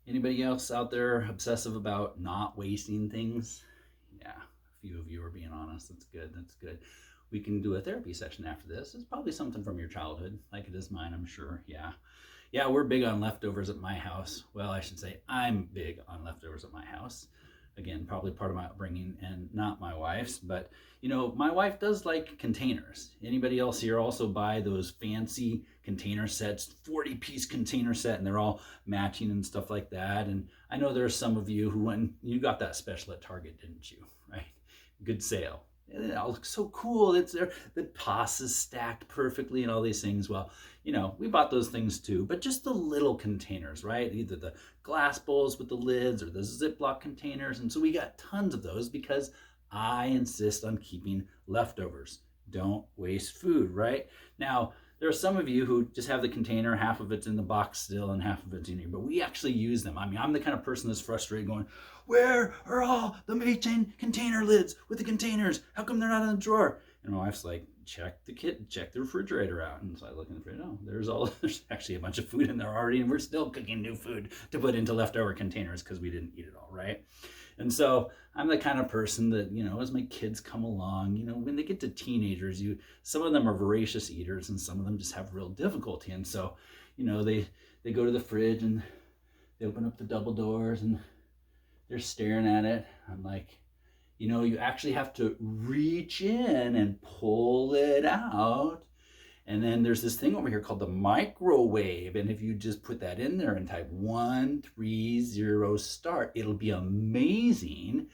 Anybody else out there obsessive about not wasting things? Yeah, a few of you are being honest. That's good. That's good. We can do a therapy session after this. It's probably something from your childhood, like it is mine, I'm sure. Yeah. Yeah, we're big on leftovers at my house. Well, I should say I'm big on leftovers at my house. Again, probably part of my upbringing and not my wife's, but my wife does like containers. Anybody else here also buy those fancy container sets, 40-piece container set, and they're all matching and stuff like that? And I know there are some of you who went, you got that special at Target, didn't you? Right? Good sale. It all looks so cool. It's there. The pasta's stacked perfectly and all these things. Well, we bought those things too, but just the little containers, right? Either the glass bowls with the lids or the Ziploc containers. And so we got tons of those because I insist on keeping leftovers. Don't waste food, right? Now, there are some of you who just have the container, half of it's in the box still and half of it's in here, but we actually use them. I mean, I'm the kind of person that's frustrated going, where are all the Maytag container lids with the containers? How come they're not in the drawer? And my wife's like, check the refrigerator out. And so I look in the fridge, oh, there's actually a bunch of food in there already, and we're still cooking new food to put into leftover containers because we didn't eat it all, right? And so I'm the kind of person that, as my kids come along, when they get to teenagers, some of them are voracious eaters and some of them just have real difficulty. And so, they go to the fridge and they open up the double doors and they're staring at it. I'm like, you actually have to reach in and pull it out. And then there's this thing over here called the microwave. And if you just put that in there and type 130 start, it'll be amazing.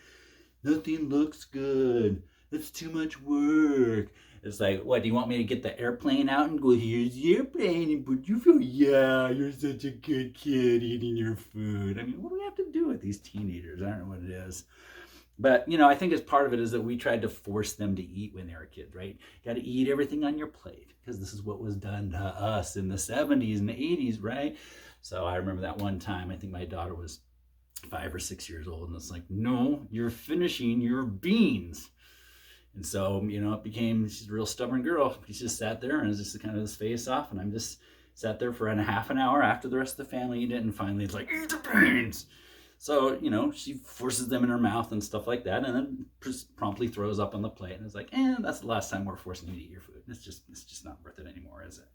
Nothing looks good. It's too much work. It's like, what, do you want me to get the airplane out and go, here's the airplane, and put your food? Yeah, you're such a good kid eating your food. I mean, what do we have to do with these teenagers? I don't know what it is. But, I think as part of it is that we tried to force them to eat when they were kids, right? You got to eat everything on your plate because this is what was done to us in the 70s and the 80s, right? So I remember that one time, I think my daughter was 5 or 6 years old, and it's like, no, you're finishing your beans. And so, she's a real stubborn girl. She just sat there and just kind of his face off, and I'm just sat there for a half an hour after the rest of the family ate it, and finally it's like, eat the beans. So, she forces them in her mouth and stuff like that, and then promptly throws up on the plate, and it's like, that's the last time we're forcing you to eat your food. It's just not worth it anymore, is it?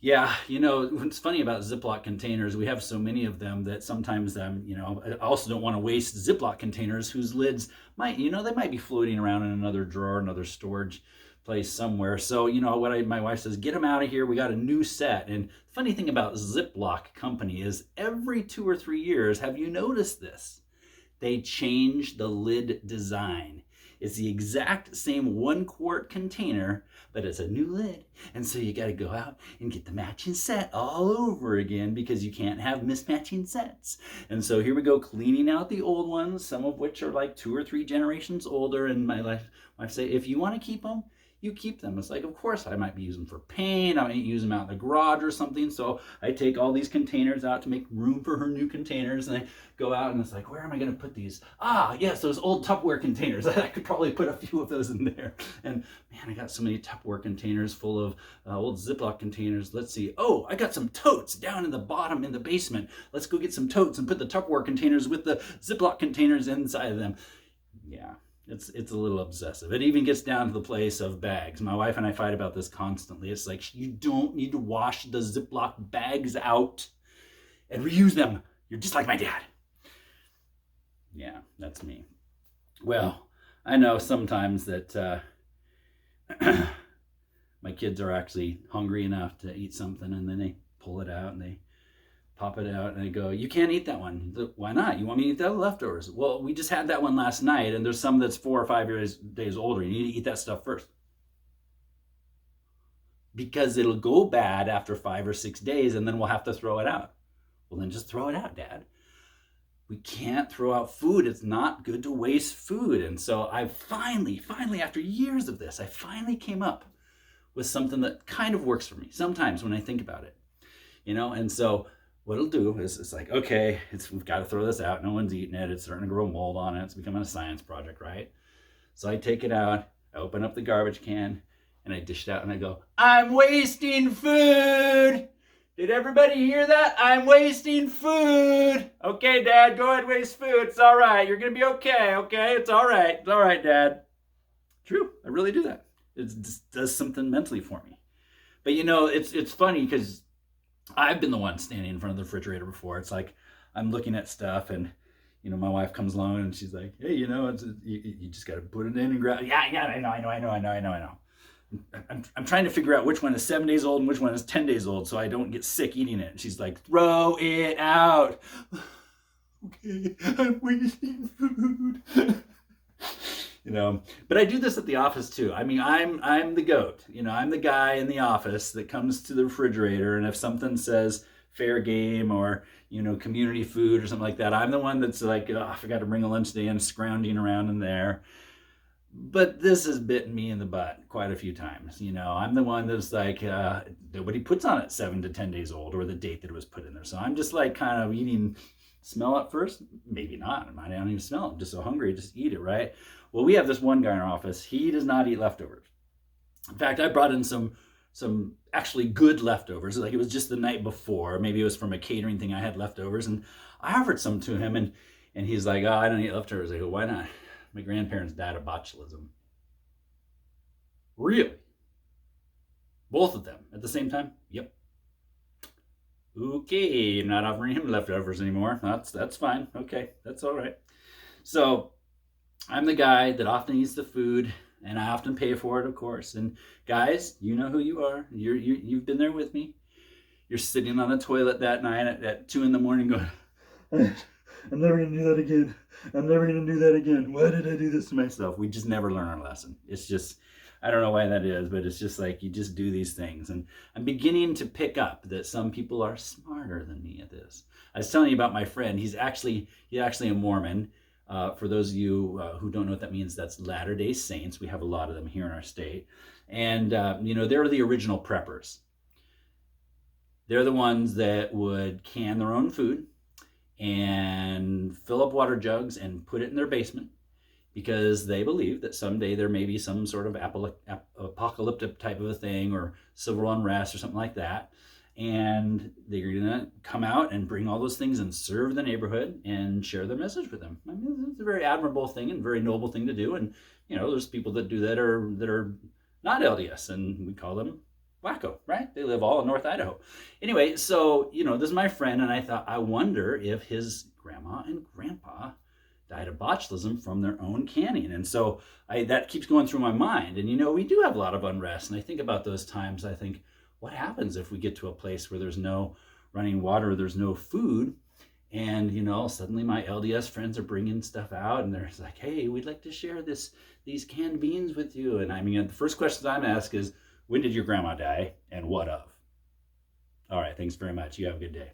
Yeah, what's funny about Ziploc containers, we have so many of them that sometimes, I also don't want to waste Ziploc containers whose lids might, they might be floating around in another drawer, another storage place somewhere. So, my wife says, get them out of here. We got a new set. And the funny thing about Ziploc company is every 2 or 3 years, have you noticed this? They change the lid design. It's the exact same 1 quart container, but it's a new lid. And so you got to go out and get the matching set all over again because you can't have mismatching sets. And so here we go, cleaning out the old ones, some of which are like 2 or 3 generations older. And my wife say, if you want to keep them, you keep them. It's like, of course, I might be using them for paint. I might use them out in the garage or something. So I take all these containers out to make room for her new containers. And I go out and it's like, where am I going to put these? Ah, yes, those old Tupperware containers. I could probably put a few of those in there. And man, I got so many Tupperware containers full of old Ziploc containers. Let's see. Oh, I got some totes down in the bottom in the basement. Let's go get some totes and put the Tupperware containers with the Ziploc containers inside of them. Yeah. It's a little obsessive. It even gets down to the place of bags. My wife and I fight about this constantly. It's like, you don't need to wash the Ziploc bags out and reuse them. You're just like my dad. Yeah, that's me. Well, I know sometimes that my kids are actually hungry enough to eat something, and then they pull it out and they pop it out and I go, you can't eat that one. Why not? You want me to eat the leftovers? Well, we just had that one last night and there's some that's 4 or 5 days older. You need to eat that stuff first. Because it'll go bad after 5 or 6 days and then we'll have to throw it out. Well, then just throw it out, Dad. We can't throw out food. It's not good to waste food. And so I finally, after years of this, I finally came up with something that kind of works for me sometimes when I think about it. And so what it'll do is it's like, okay, we've got to throw this out. No one's eating it. It's starting to grow mold on it. It's becoming a science project, right? So I take it out, I open up the garbage can, and I dish it out and I go, I'm wasting food. Did everybody hear that? I'm wasting food. Okay, Dad, go ahead and waste food. It's all right. You're going to be okay, okay? It's all right. It's all right, Dad. True. I really do that. It just does something mentally for me. But it's funny because I've been the one standing in front of the refrigerator before. It's like I'm looking at stuff and my wife comes along and she's like, hey, you just got to put it in and grab. Yeah, I know. I'm trying to figure out which one is 7 days old and which one is 10 days old so I don't get sick eating it. And she's like, throw it out. Okay, I'm wasting food. But I do this at the office too. I mean, I'm the goat. I'm the guy in the office that comes to the refrigerator, and if something says fair game or community food or something like that, I'm the one that's like, oh, I forgot to bring a lunch today, and scrounging around in there. But this has bitten me in the butt quite a few times. I'm the one that's like, nobody puts on it 7 to 10 days old or the date that it was put in there. So I'm just like kind of eating, smell it first. Maybe not. I don't even smell it. I'm just so hungry, just eat it, right? Well, we have this one guy in our office. He does not eat leftovers. In fact, I brought in some actually good leftovers. Like it was just the night before. Maybe it was from a catering thing I had leftovers. And I offered some to him and he's like, oh, I don't eat leftovers. I go, why not? My grandparents died of botulism. Really? Both of them at the same time? Yep. Okay, I'm not offering him leftovers anymore. That's fine. Okay, that's all right. So I'm the guy that often eats the food, and I often pay for it, of course. And guys, you know who you are. You've been there with me. You're sitting on the toilet that night at 2 a.m. going, I'm never going to do that again. I'm never going to do that again. Why did I do this to myself? We just never learn our lesson. It's just, I don't know why that is, but it's just like you just do these things. And I'm beginning to pick up that some people are smarter than me at this. I was telling you about my friend. He's actually a Mormon. For those of you who don't know what that means, that's Latter-day Saints. We have a lot of them here in our state. And, they're the original preppers. They're the ones that would can their own food and fill up water jugs and put it in their basement because they believe that someday there may be some sort of apocalyptic type of a thing or civil unrest or something like that. And they're going to come out and bring all those things and serve the neighborhood and share their message with them. I mean, it's a very admirable thing and very noble thing to do. And, there's people that do that are not LDS, and we call them wacko, right? They live all in North Idaho. Anyway, so, this is my friend, and I thought, I wonder if his grandma and grandpa died of botulism from their own canning. And so that keeps going through my mind. And, we do have a lot of unrest. And I think about those times. I think, what happens if we get to a place where there's no running water, there's no food, and, suddenly my LDS friends are bringing stuff out, and they're like, hey, we'd like to share these canned beans with you. And I mean, the first question I'm asked is, when did your grandma die, and what of? All right, thanks very much. You have a good day.